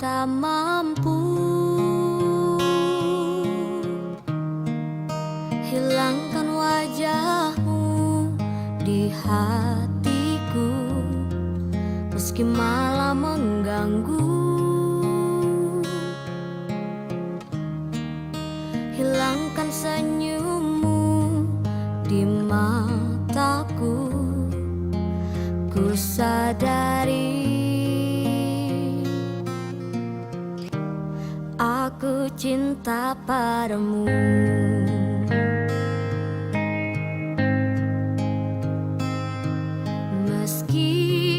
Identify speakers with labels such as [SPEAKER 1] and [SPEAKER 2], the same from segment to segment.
[SPEAKER 1] tak mampu hilangkan wajahmu di hatiku, meski malah mengganggu. Hilangkan senyummu di mataku, ku sadari aku cinta padamu. Meski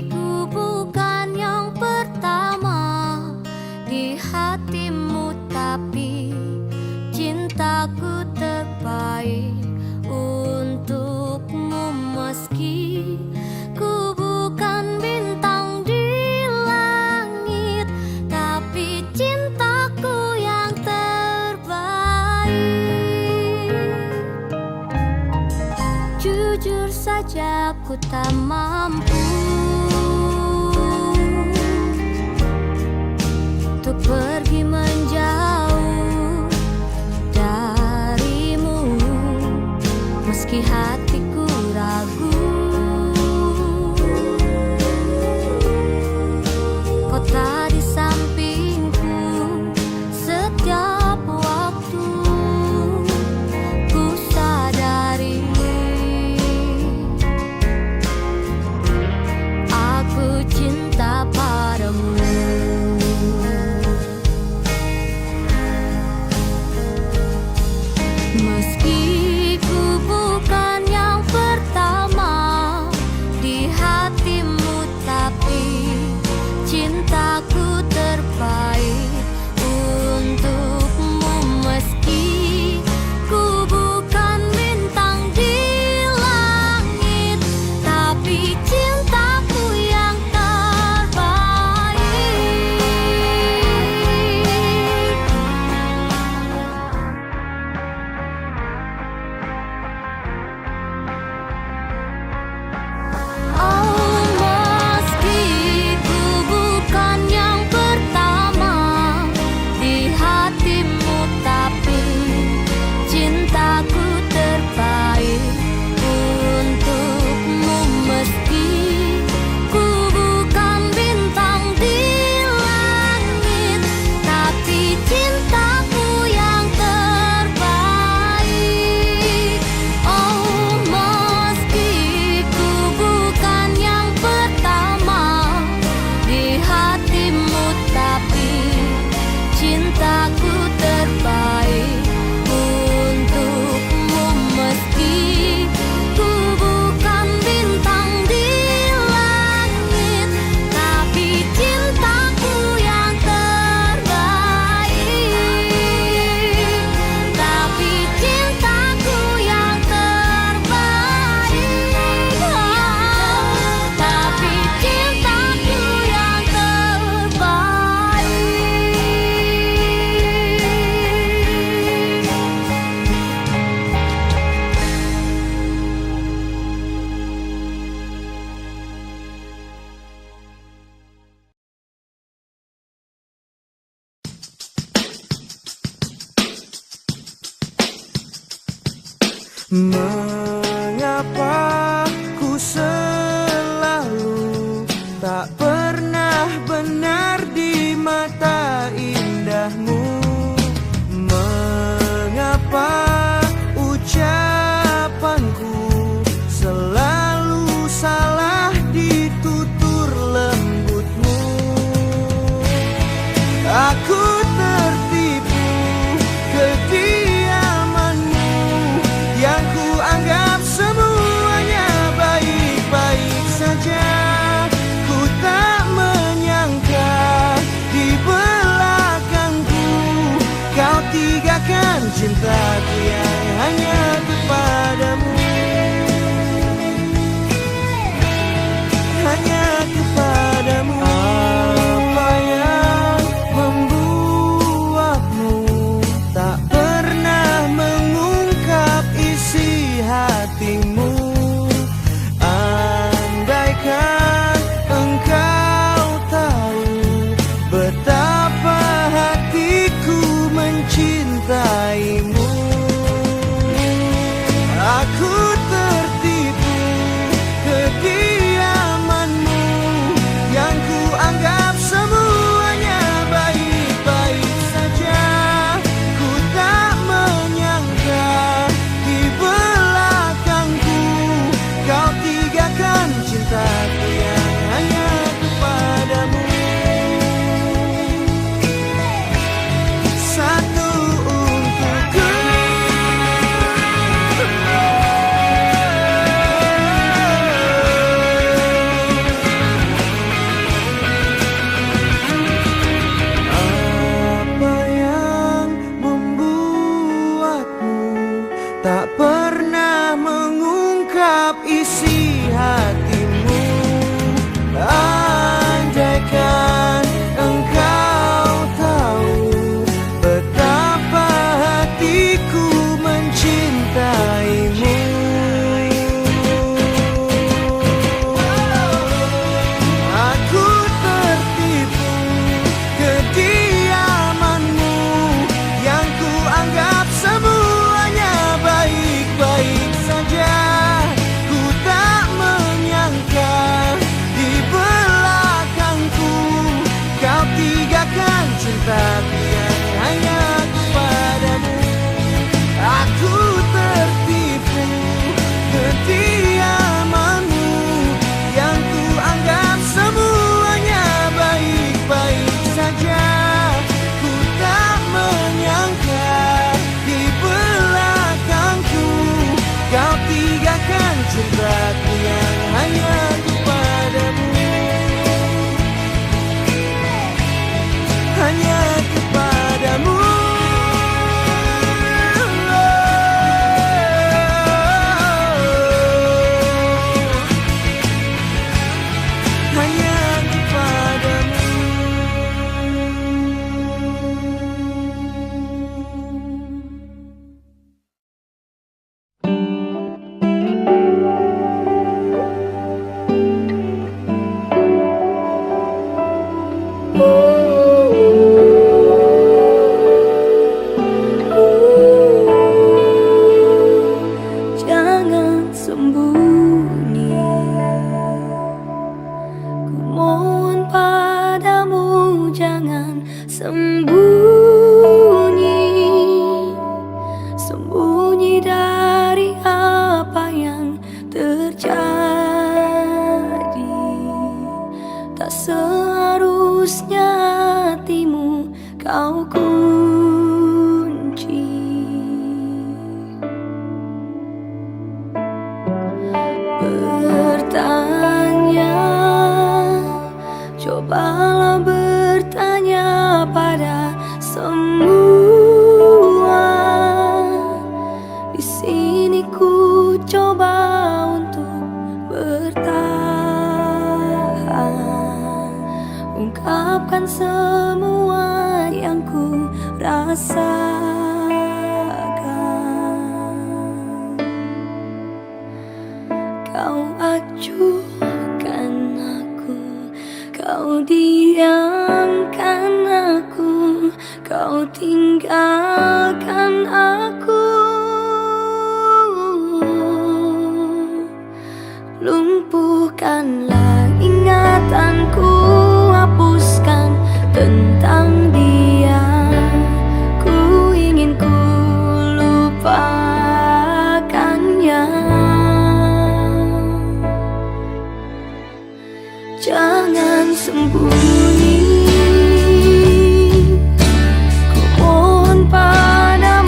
[SPEAKER 1] ku bukan yang pertama di hatimu, tapi cintaku terbaik untukmu. Meski ku bukan bintang di langit, tapi cintaku yang terbaik. Jujur saja aku tak mampu untuk pergi menjauh darimu, meski hatiku ragu. Kau tak di sampingku setiap waktu, ku sadari aku cinta padamu. Meski ku bukan yang pertama di hatimu, tapi cintaku terbaik untukmu. Meski ku bukan bintang di langit, tapi cintaku yang terbaik. Oh, meski ku bukan yang pertama di hatimu, tapi cintaku terbaik untukmu. Meski ku bukan bintang di langit, tapi cintaku yang terbaik. Oh, meski ku bukan yang pertama di hatimu, tapi cintaku terbaik untukmu. Meski ku bukan bintang di langit, tapi cintaku yang terbaik. Tapi cintaku yang terbaik. Tapi cintaku yang terbaik.
[SPEAKER 2] Mengapa ku selalu tak pernah benar di mata indahmu? Mengapa ucapanku selalu salah di tutur lembutmu? Aku tertipu kediamanmu yang ku anggap semuanya tak pernah mengungkap isi hatimu. Andaikan engkau tahu betapa hatiku mencintaimu. Aku tertipu kediamanmu yang ku anggap semuanya baik-baik saja. Ku tak menyangka di belakangku kau tinggalkan cintaku yang hanya kepadamu. Aku tertipu kediamanmu yang ku anggap semuanya baik-baik saja. Ku tak menyangka di belakangku kau tinggalkan cintaku yang hanya kepadamu. Hanya kepadamu. Hanya kepadamu.
[SPEAKER 1] Jangan sembunyi, ku mohon padamu, jangan sembunyi. Sembunyi dari apa yang terjadi. Tak seharusnya hatimu kau kunci. Bertanya, cobalah bertanya pada semua. Di sini ku coba untuk bertahan, ungkapkan semua yang ku rasakan. Kau acuhkan aku, kau diamkan aku, kau tinggalkan aku. Lumpuhkanlah ingatanku, hapuskan tentang dia. Ku ingin ku lupakannya. Jangan sembunyi, ku mohon padamu.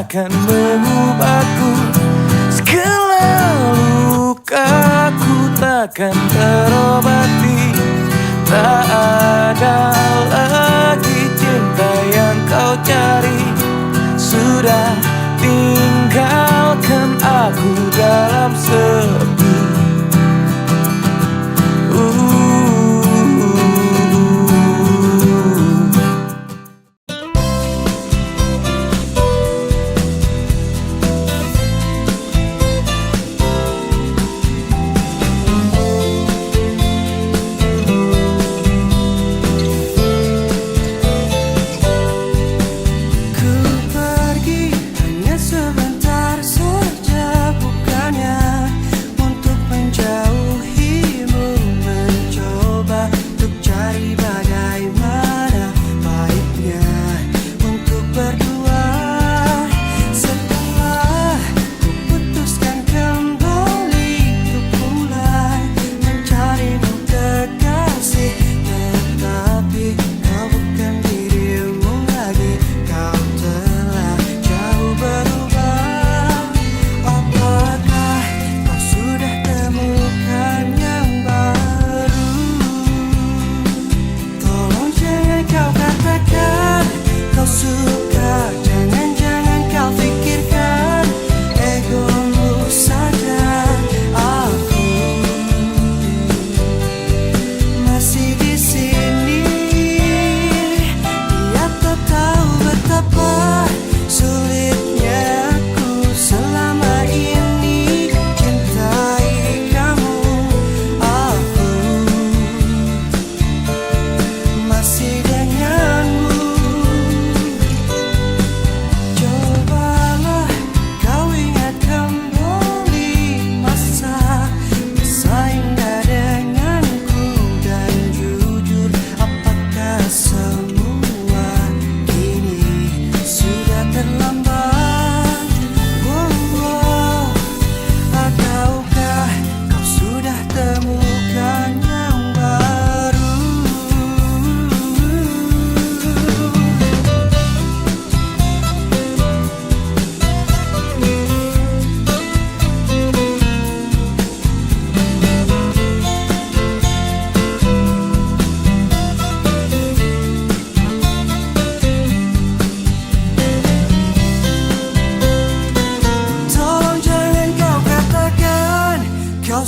[SPEAKER 2] takkan mengubahku. Segala lukaku takkan terobati. Tak ada lagi cinta yang kau cari. Sudah tinggalkan aku dalam sepi.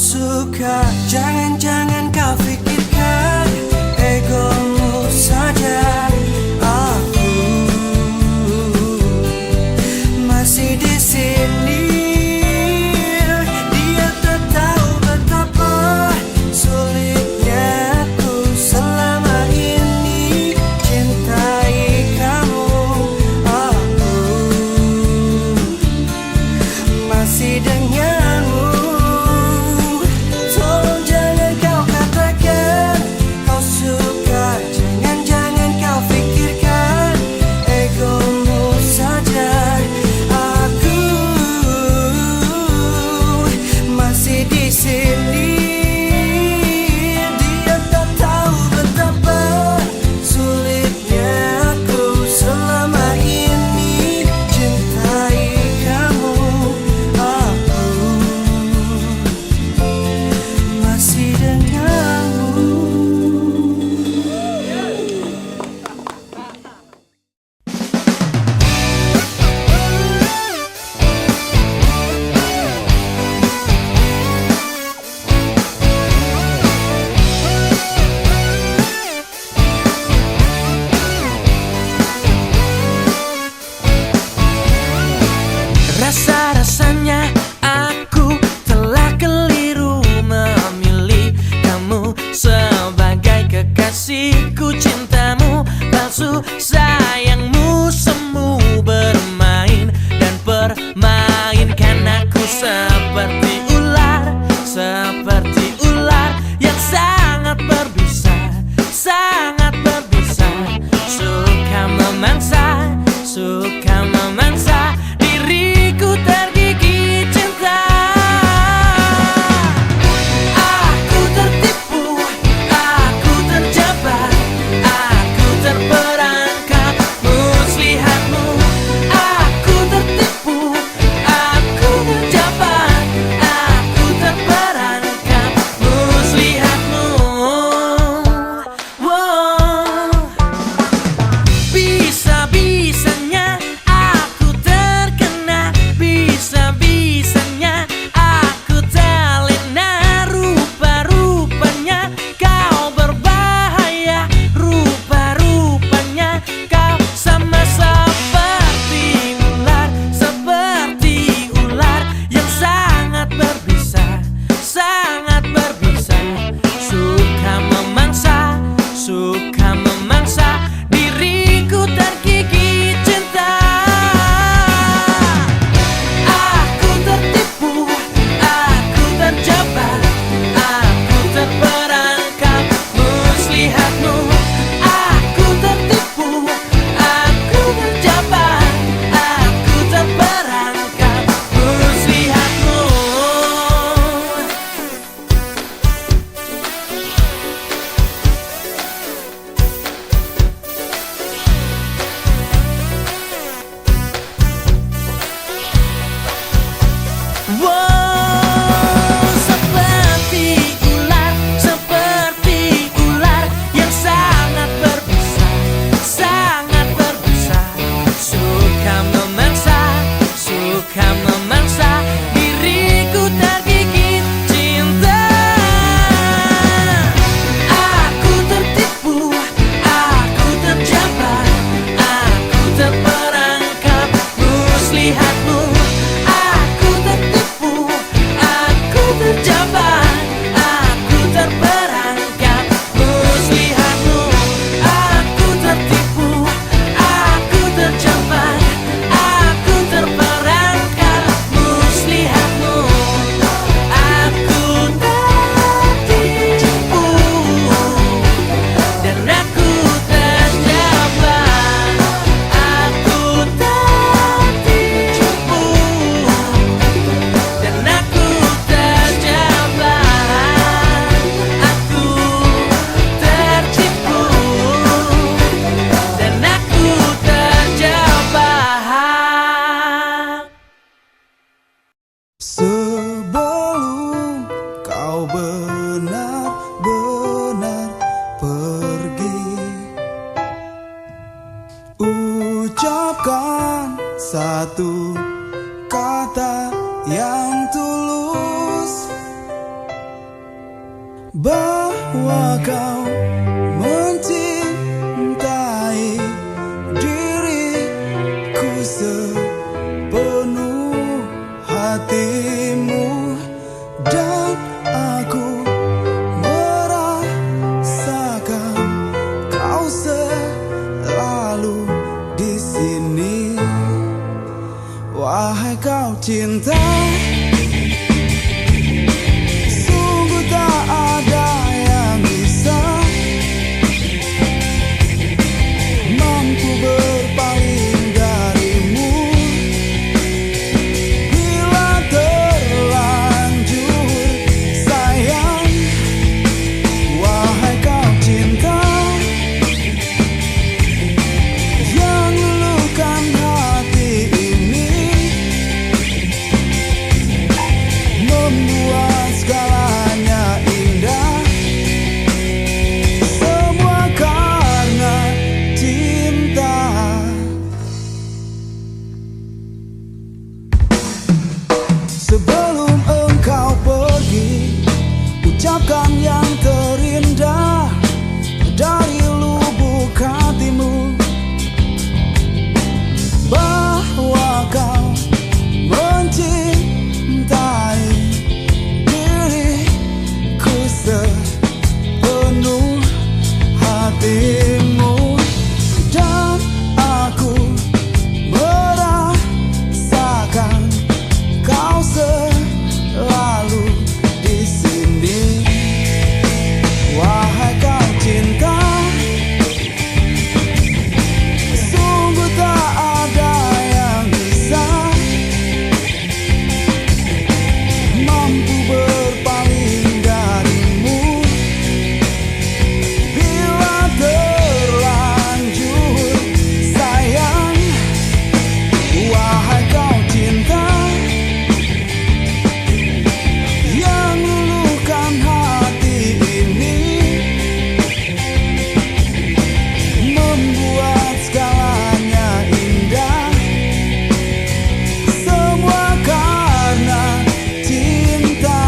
[SPEAKER 2] Suka, jangan-jangan kau pikirkan egomu saja. Aku masih di sini. Dia tak tahu betapa sulitnya aku selama ini cintai kamu. Aku masih denganmu. Rasa-rasanya aku telah keliru memilih kamu sebagai kekasihku. Cintamu palsu, sayangmu semu, bermain dan permainkan aku seperti ular yang sangat berbisa, sangat berbisa. Suka memangsa diriku tergigit cinta. Aku tertipu, aku terjebak, aku terperangkap.
[SPEAKER 3] satu kata yang tulus, bahwa kau mencintai diriku sepenuh hatimu, dan aku merasakan kau selalu di sini. Wahai kau cinta, sungguh tak ada yang bisa mampu berpaling darimu. Bila terlanjur sayang, wahai kau cinta, yang luluhkan hati ini, membuat segalanya indah, semua karena cinta. Sebelum engkau pergi, ucapkan yang terindah dari lubuk hatimu, bahwa kau mencintai diriku sepenuh hatimu, dan aku merasakan kau selalu di sini. Wahai kau cinta, sungguh tak ada yang bisa mampu berpaling darimu. Bila terlanjur sayang, wahai kau cinta, yang luluhkan hati ini, membuat segalanya indah, semua karena cinta.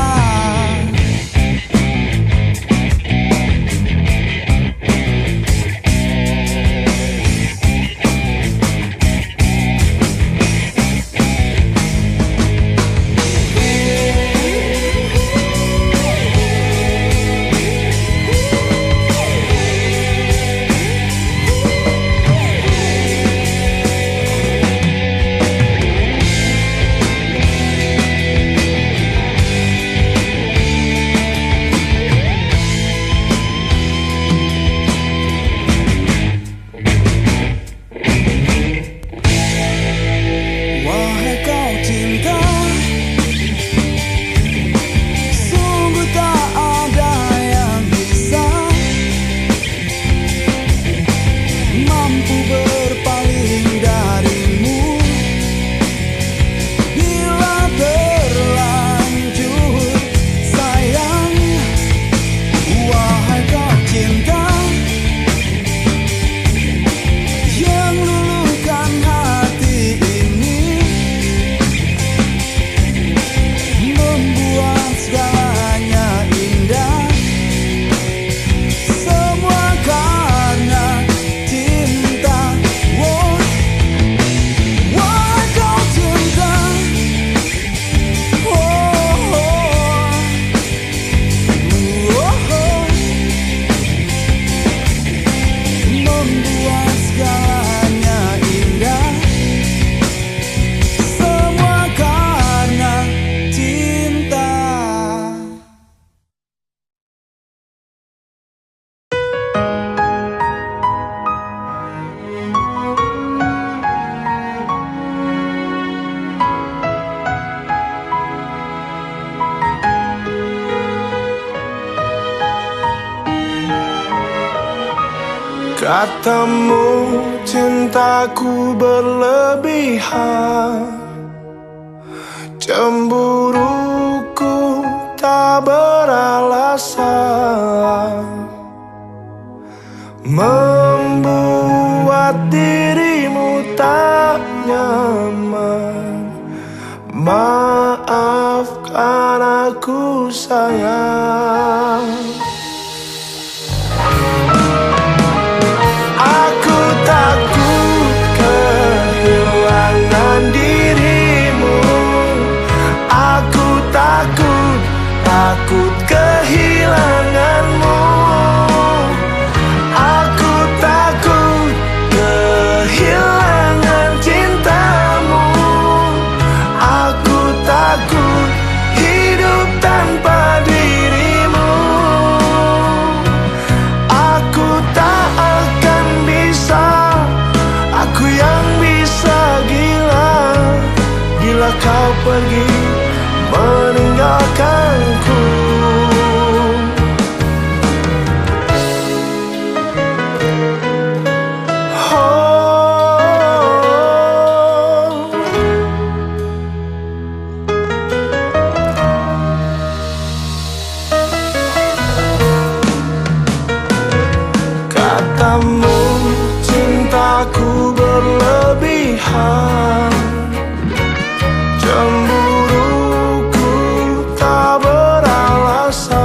[SPEAKER 3] Wahai kau cinta, sungguh tak ada yang bisa mampu berpaling darimu. Bila terlanjur sayang, wahai kau cinta, yang luluhkan hati ini, membuat segalanya indah, semua karena cinta. Oh, wahai kau cinta, oh, oh, oh, membuat segalanya indah, semua karena cinta.
[SPEAKER 4] Katamu cintaku berlebihan, cemburuku tak beralasan, membuat dirimu tak nyaman. Maafkan aku sayang. Aku takut kehilangan dirimu. Aku takut kehilanganmu. Aku takut kehilangan cintamu. Aku takut hidup tanpa dirimu. Aku tak akan bisa, aku yang bisa gila bila kau pergi meninggalkanku. Katamu cintaku berlebihan, cemburuku tak beralasan.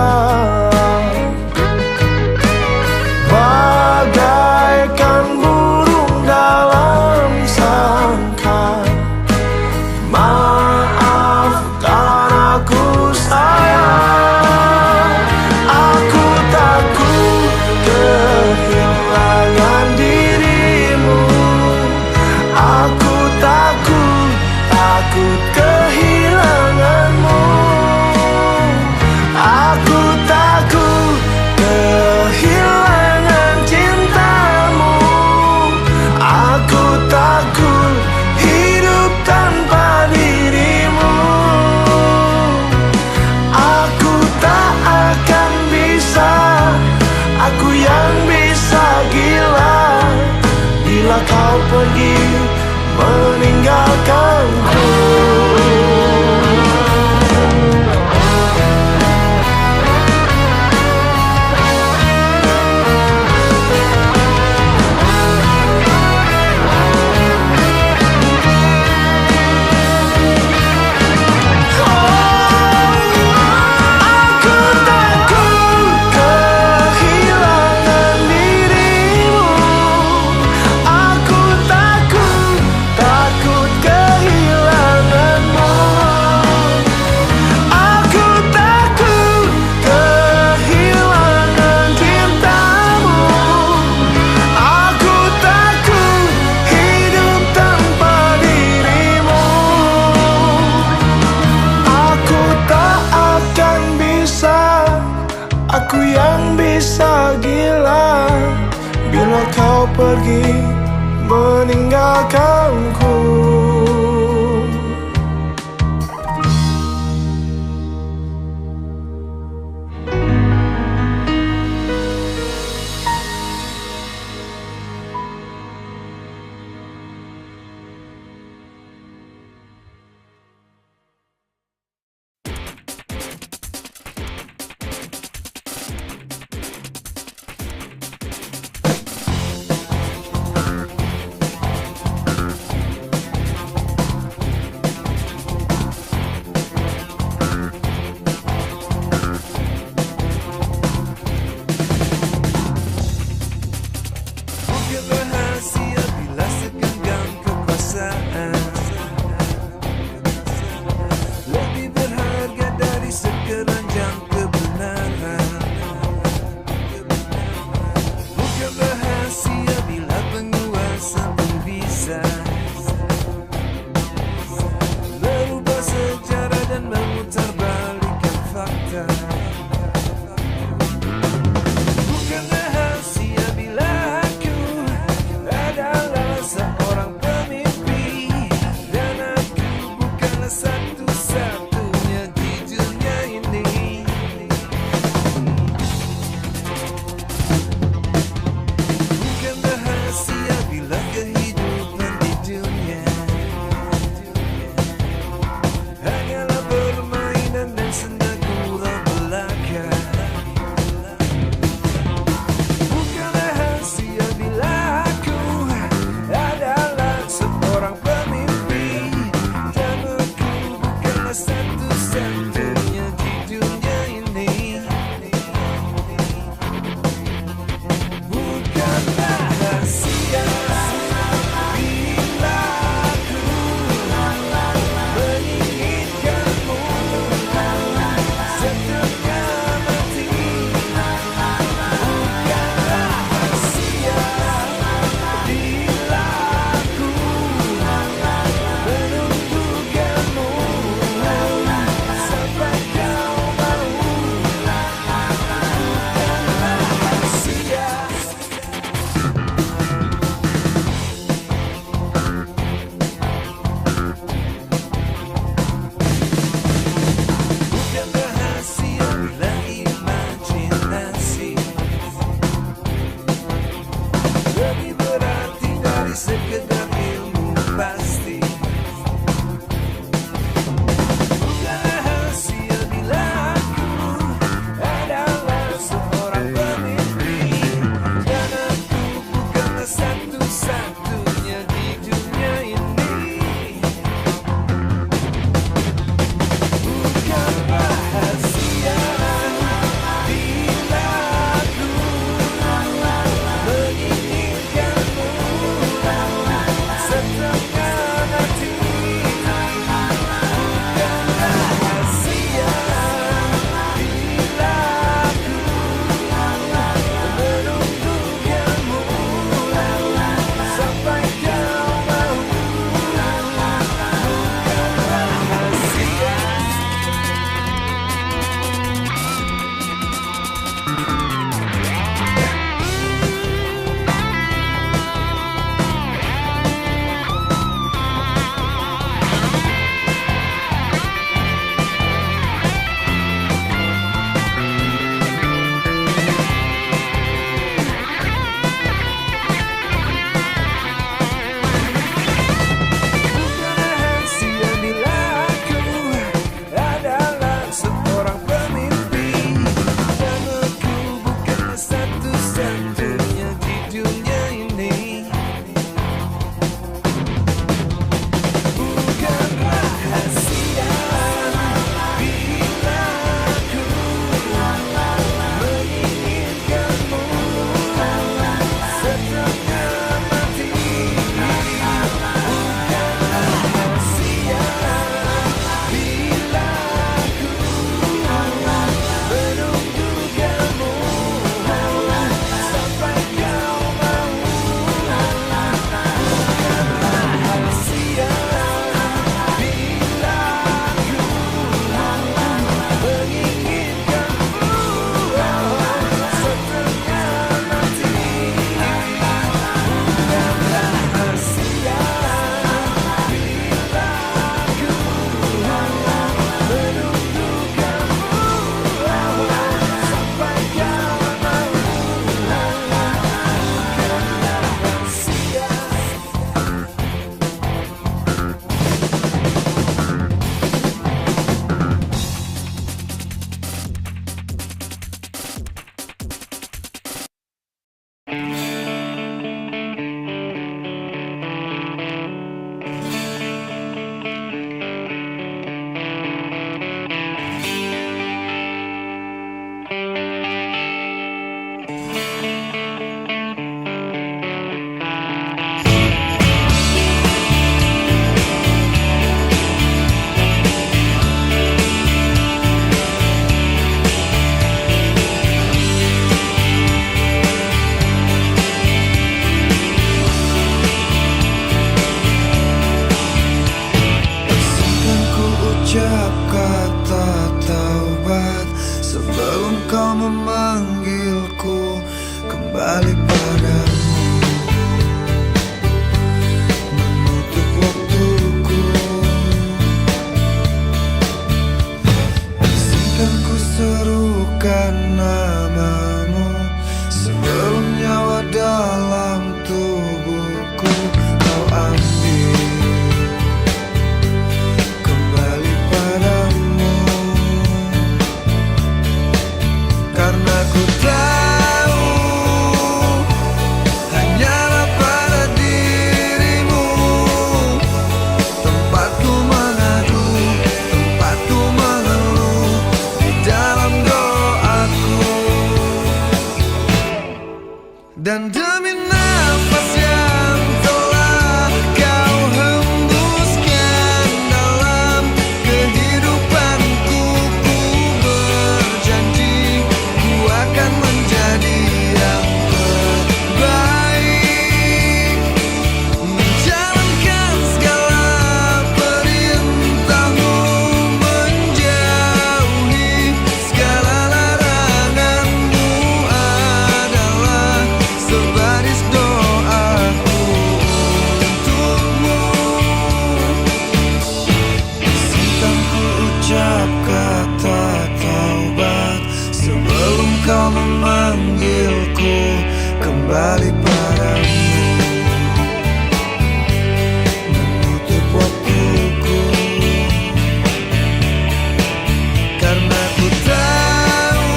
[SPEAKER 4] Bagaikan burung dalam sangkar. Maafkan aku sayang. Aku takut kehilangan dirimu. Aku takut kehilanganmu. Aku takut kehilangan cintamu. Aku takut hidup tanpa dirimu. Aku tak akan bisa, aku yang bisa gila bila kau pergi meninggalkanku. Aku takut kehilangan dirimu. Aku takut kehilanganmu. Aku takut kehilangan cintamu. Aku takut hidup tanpa dirimu. Aku tak akan bisa, aku yang bisa gila bila kau pergi meninggalkanku.
[SPEAKER 3] Dan demi nafas yang telah kau hembuskan dalam kehidupanku, ku berjanji ku akan menjadi yang terbaik, menjalankan segala perintahmu, menjauhi segala laranganmu adalah sebaris doaku untukmu. Izinkan ku ucap kata taubat sebelum kau memanggilku kembali padamu, menutup waktuku, karena ku tahu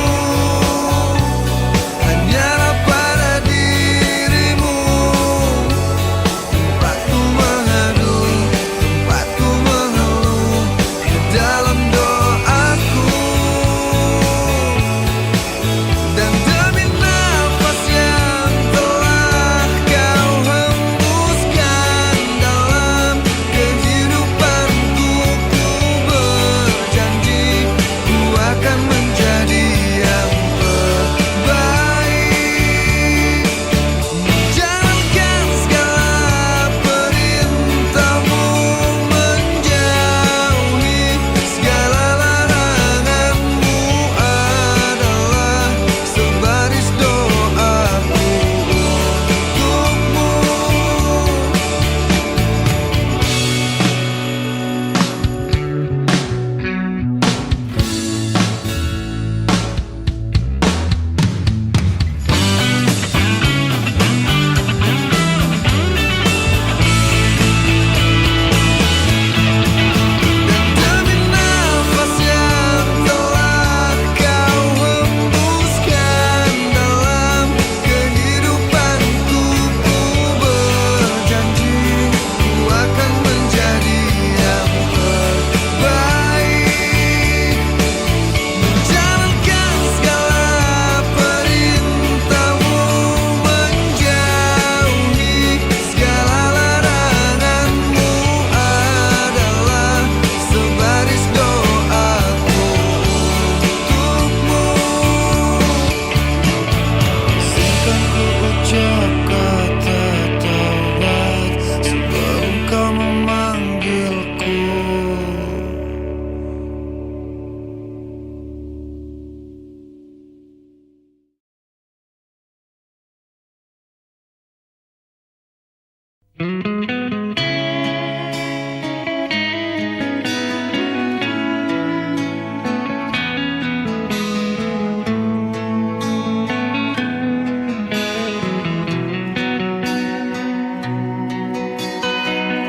[SPEAKER 3] hanyalah pada dirimu tempatku mengadu, tempatku mengeluh di dalam doaku. Dan demi nafas yang telah kau hembuskan dalam kehidupanku, ku berjanji ku akan menjadi yang terbaik, menjalankan segala perintahmu, menjauhi segala laranganmu adalah sebaris doaku untukmu. Demi nafas yang telah kau hembuskan dalam kehidupanku, ku berjanji ku akan menjadi yang terbaik, menjalankan segala perintahmu, menjauhi segala laranganmu adalah sebaris doaku untukmu. Izinkan ku ucap kata taubat sebelum kau memanggilku.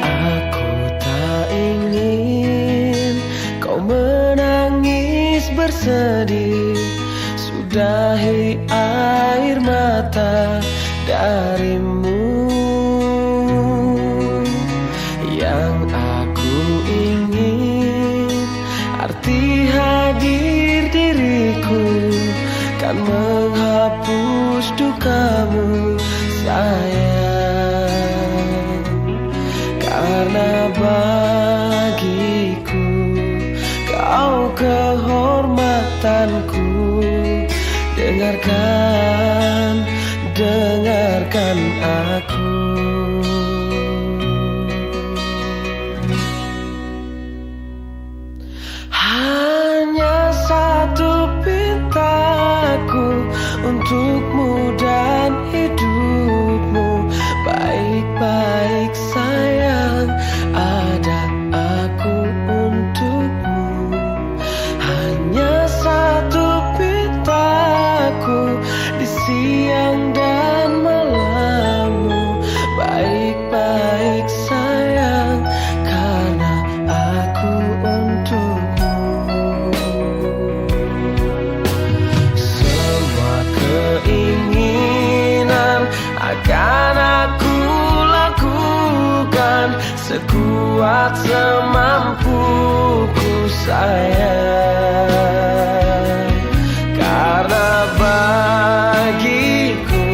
[SPEAKER 5] Aku tak ingin kau menangis bersedih, sudahi air mata darimu. Yang aku ingin arti hadir diriku kan menghapus dukamu sayang, karena bagiku kau kehormatanku. Dengarkan aku. Hanya satu pintaku untukmu dan hidupmu. Baik-baik sayang, ada aku untukmu. Hanya satu pintaku di siang dan malammu. Baik-baik sayang, karena aku untukmu. Semua keinginan akan aku lakukan sekuat semampuku sayang, karena bagiku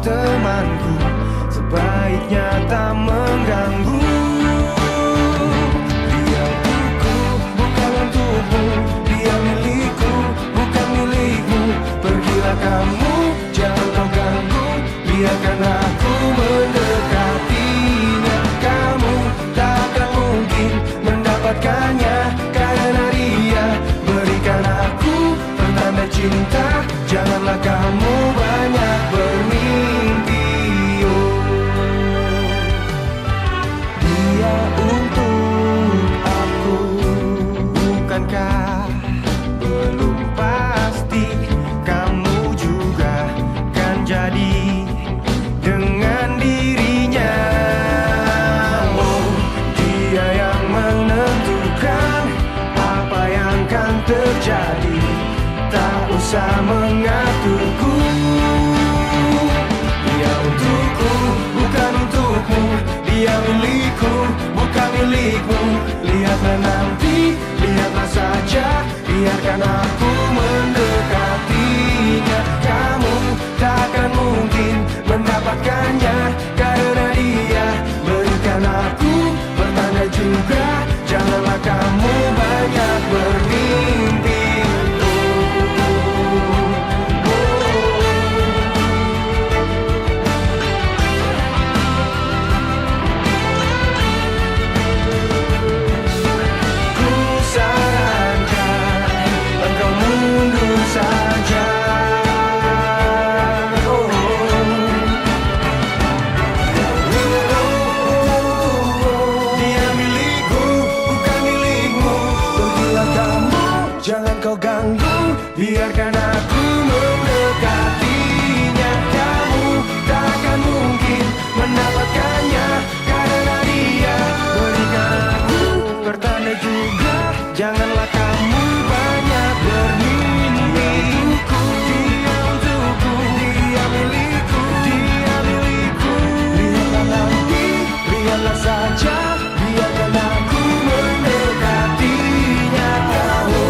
[SPEAKER 4] temanku, sebaiknya tak mengganggu. Dia untukku, bukan untukmu. Dia milikku, bukan milikmu. Pergilah kamu, jangan kau ganggu. Biarkan aku mendekatinya. Kamu tak akan mungkin mendapatkannya, karena dia berikan aku pertanda cinta. Janganlah kamu banyak bermimpi. Dia untuk aku, bukankah belum pasti kamu juga kan jadi dengan dirinya. Oh, dia yang menentukan apa yang kan terjadi, tak usah mengaturku. Dia untukku, bukan untukmu. Dia milikku, bukan milikmu. Lihatlah nanti, lihatlah saja. Biarkan aku mendekatinya. Kamu tak akan mungkin mendapatkannya, karena dia berikan aku pertanda juga. Janganlah kamu banyak bermimpi. Jangan kau ganggu, biarkan aku mendekatinya. Kamu tak akan mungkin mendapatkannya, karena dia berikan aku pertanda juga. Janganlah kamu banyak bermimpi. Dia untukku, dia milikku, dia milikku. Lihatlah nanti, lihatlah saja. Biarkan aku mendekatinya. Kamu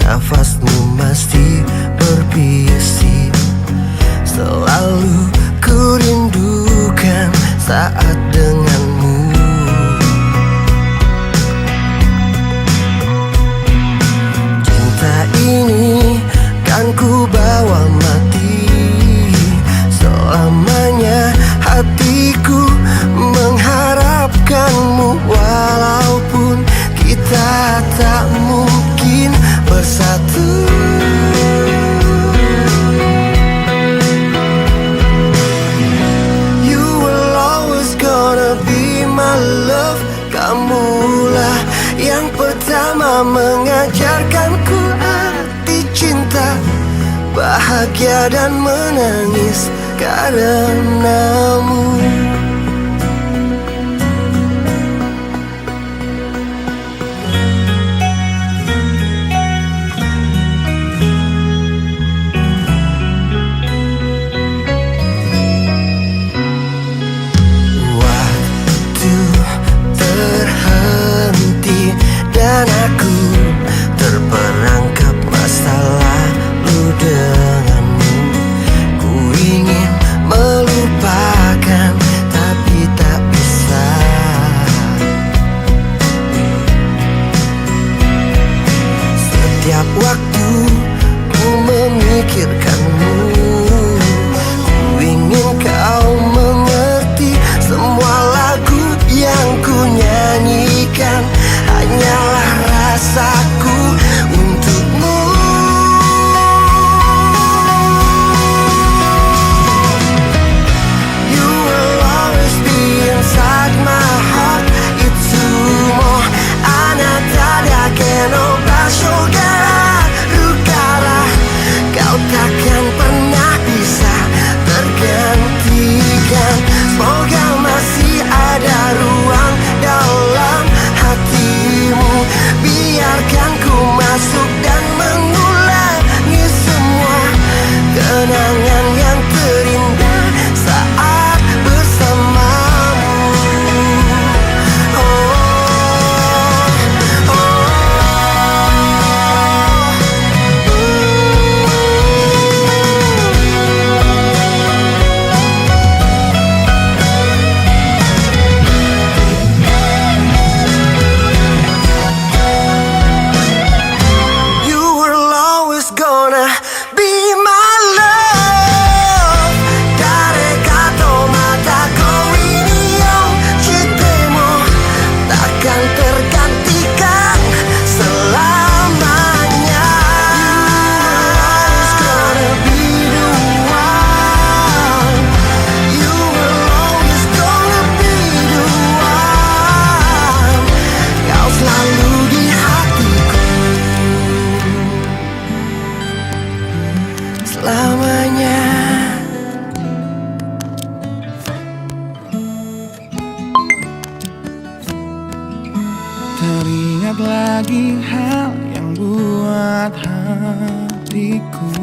[SPEAKER 4] nafasmu masih berbisik. Selalu ku rindukan saat denganmu. Cinta ini kan ku bawa mati. Selamanya hatiku mengharapkanmu, walaupun kita tak mungkin bersatu. You will always gonna be my love. Kamulah yang pertama mengajarkanku arti cinta, bahagia dan menangis karenamu. Dan aku terperangkap masa lalu denganmu. Ku ingin melupakan selamanya.
[SPEAKER 3] Teringat lagi hal yang buat hatiku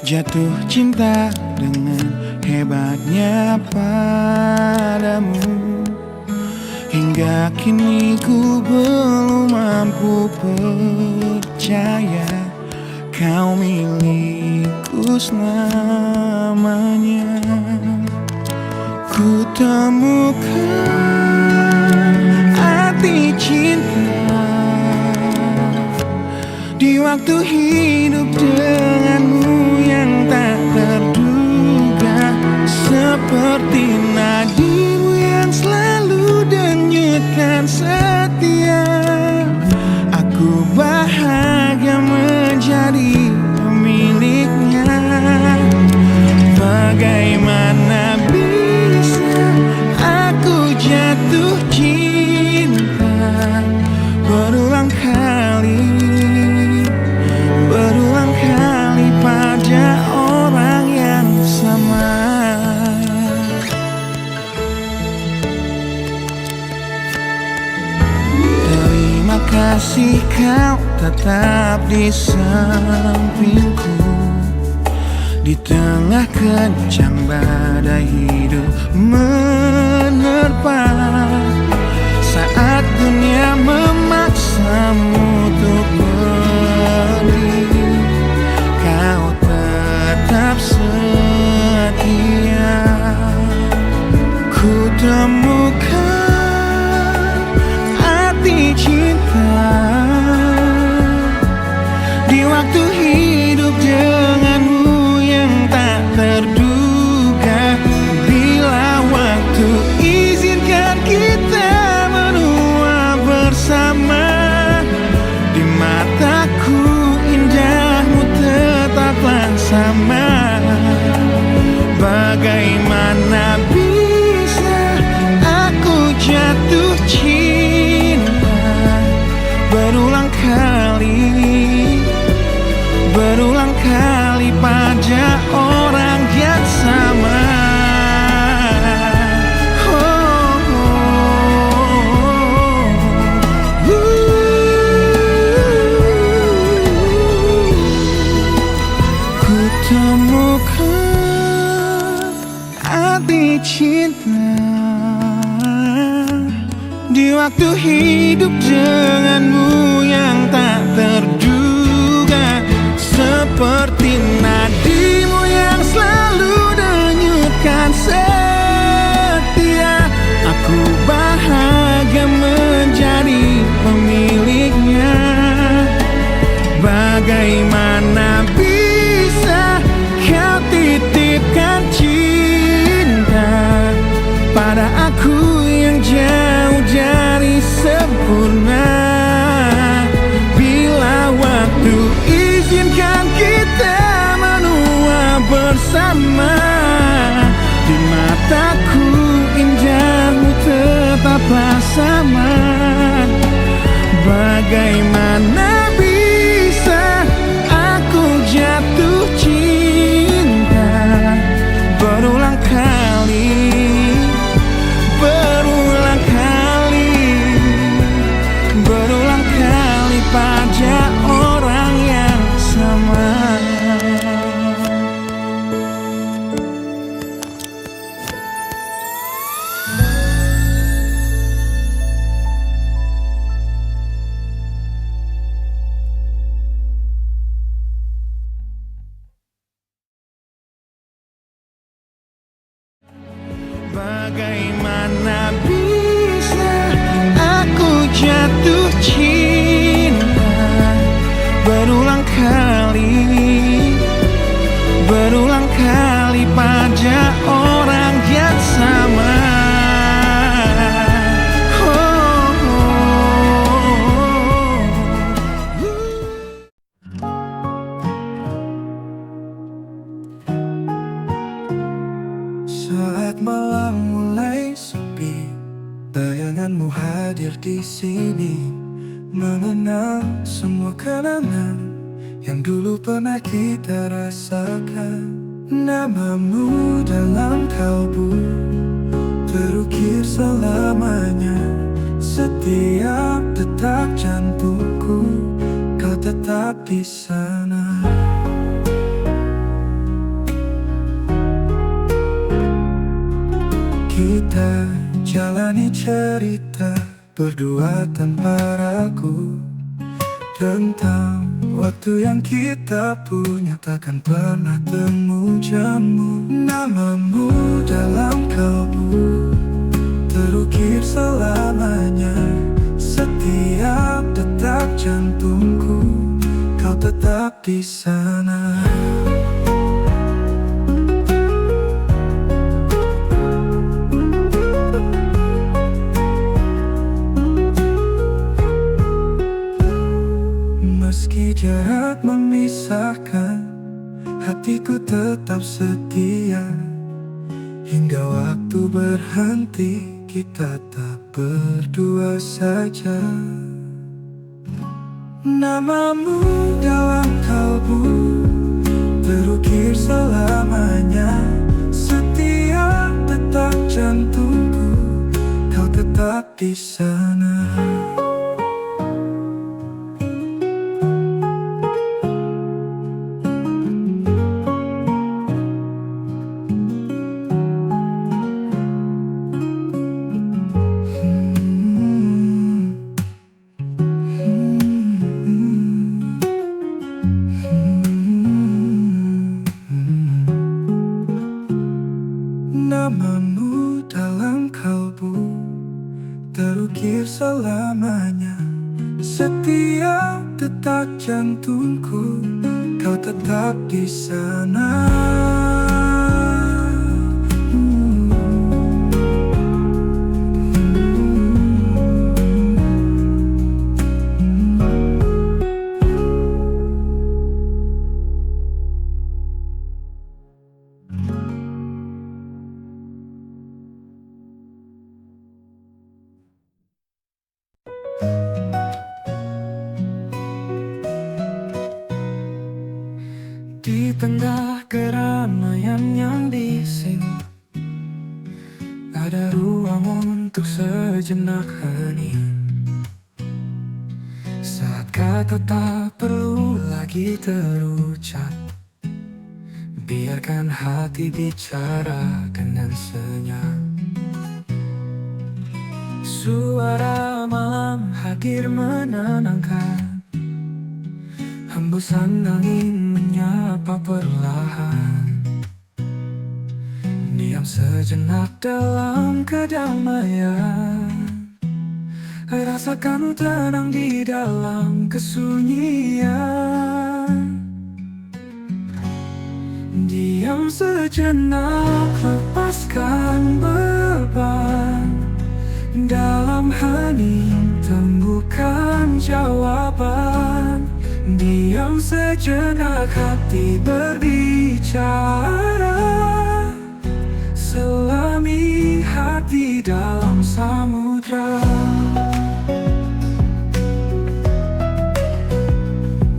[SPEAKER 3] jatuh cinta dengan hebatnya padamu. Hingga kini ku belum mampu percaya kau milikku selamanya. Ku temukan arti cinta di waktu hidup denganmu yang tak terduga. Seperti nadimu yang selalu denyutkan setia, aku bahagia menjadi pemiliknya. Bagaimana bisa aku jatuh cinta berulang kali pada orang yang sama. Terima kasih kau tetap di sampingku di tengah kencang badai hidup menerpa. Saat dunia memaksamu untuk pergi, kau tetap setia. Ku temukan arti cinta di waktu hidup denganmu yang tak terduga. Bila waktu izinkan kita menua bersama, di mataku indahmu tetaplah sama. Bagaimana bisa aku jatuh cinta berulang kali pada orang yang sama. Ku temukan arti cinta di waktu hidup denganmu yang tak terduga. Seperti nadimu yang selalu denyutkan setia, aku bahagia menjadi pemiliknya. Bagaimana bisa kau titipkan cinta pada aku yang jauh dari sempurna. Bila waktu izinkan kita menua bersama, di mataku indahmu tetaplah sama. Bagaimana bisa aku jatuh cinta berulang kali pada orang yang sama. Bagaimana bisa aku jatuh cinta berulang kali pada orang yang sama. Saat malam mulai sepi, tayanganmu hadir di sini, mengenang semua kenangan yang dulu pernah kita rasakan. Namamu dalam kalbu terukir selamanya. Setiap detak jantungku, kau tetap di sana. Kita jalani cerita berdua tanpa ragu, tentang waktu yang kita punya takkan pernah temu jamu. Namamu dalam kalbu terukir selamanya. Setiap detak jantungku, kau tetap di sana. Meski jarak memisahkan, hatiku tetap setia. Hingga waktu berhenti, kita tak berdua saja. Namamu dalam kalbu terukir selamanya. Setiap detak jantungku, kau tetap di sana. Namamu dalam kalbu terukir selamanya. Setiap detak jantungku, kau tetap di sana. Di tengah keramaian yang bising, ada ruang untuk sejenak hening. Saat kata tak perlu lagi terucap, biarkan hati bicara dengan senyap. Suara malam hadir menenangkan, hembusan angin menyapa perlahan. Diam sejenak dalam kedamaian, rasakan tenang di dalam kesunyian. Diam sejenak, lepaskan beban. Dalam hening temukan jawaban. Diam sejenak, hati berbicara. Selami hati dalam samudra.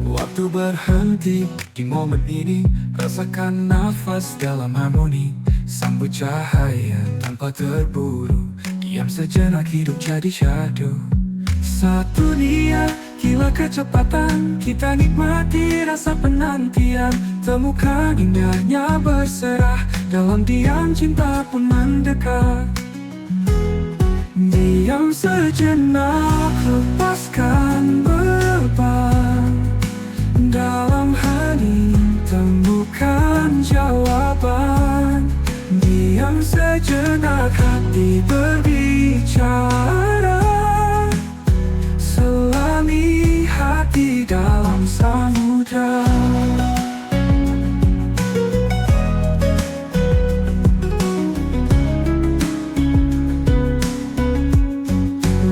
[SPEAKER 3] Waktu berhenti di momen ini, rasakan nafas dalam harmoni. Sambut cahaya tanpa terburu. Diam sejenak, hidup jadi syahdu. Satu niat, gila kecepatan. Kita nikmati rasa penantian. Temukan indahnya berserah. Dalam diam cinta pun mendekat. Diam sejenak, lepaskan beban. Dalam hening temukan jawaban. Diam sejenak, hati berbicara. Selami hati dalam samudra.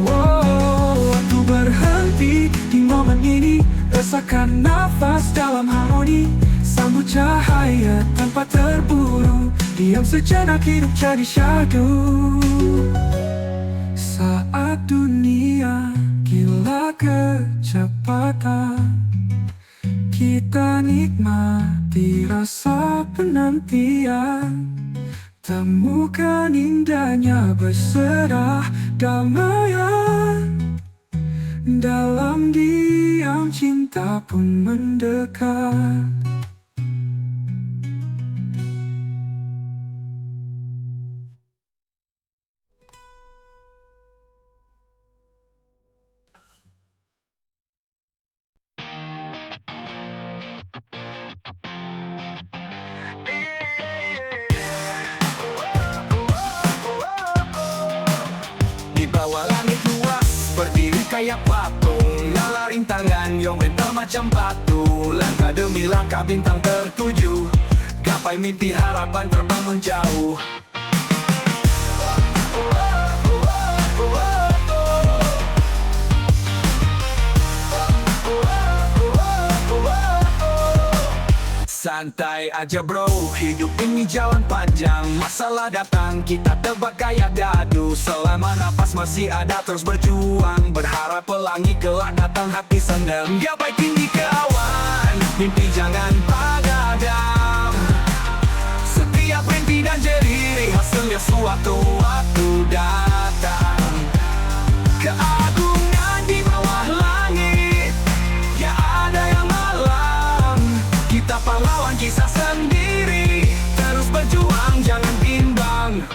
[SPEAKER 3] Waktu berhenti di momen ini, rasakan nafas dalam harmoni. Sambut cahaya tanpa terburu. Diam sejenak, hidup jadi syahdu. Saat dunia gila kecepatan, kita nikmati rasa penantian. Temukan indahnya berserah damaian. Dalam diam cinta pun mendekat.
[SPEAKER 6] Di bawah langit luas, berdiri kayak patung, nyala rintangan yang mental macam batu. Langkah demi langkah bintang tertuju, gapai mimpi harapan terbang menjauh. Santai aja bro, hidup ini jalan panjang. Masalah datang, kita tebak kayak dadu. Selama napas masih ada terus berjuang. Berharap pelangi kelak datang hati sendang. Gapai tinggi ke awan, mimpi jangan padam. Setiap mimpi dan jeri, hasilnya suatu waktu datang. Keagungan di bawah langit, ya ada yang malang. Kita pahlawan kisah sendiri, terus berjuang jangan bimbang.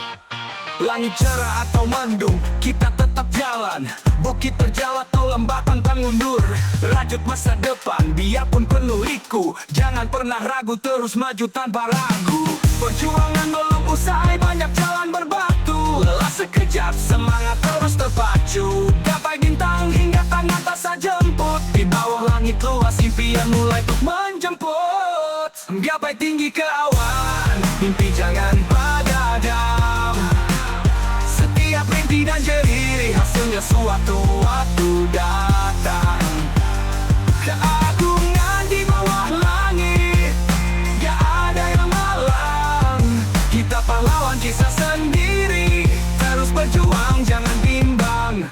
[SPEAKER 6] Langit cerah atau mendung, kita tetap jalan. Bukit terjal atau lembah pantang mundur. Rajut masa depan, biarpun penuh liku. Jangan pernah ragu, terus maju tanpa ragu. Perjuangan belum usai, banyak jalan berbatu. Lelah sekejap, semangat terus terpacu. Gapai bintang hingga tangan tak jemput. Di bawah langit luas, impian mulai untuk menjemput. Gapai tinggi ke awan, mimpi jangan padam. Setiap rintik dan jeri, hasilnya suatu waktu datang. Keagungan di bawah langit, gak ada yang malang. Kita pahlawan kisah sendiri, terus berjuang jangan bimbang.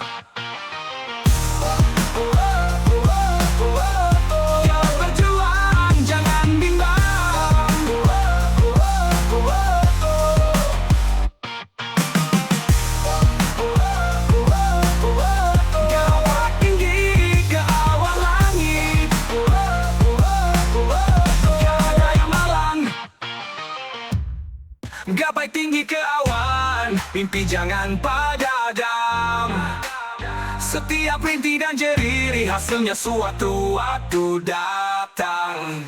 [SPEAKER 6] Gapai tinggi ke awan, mimpi jangan padam. Setiap rintik dan jeri, hasilnya suatu waktu datang.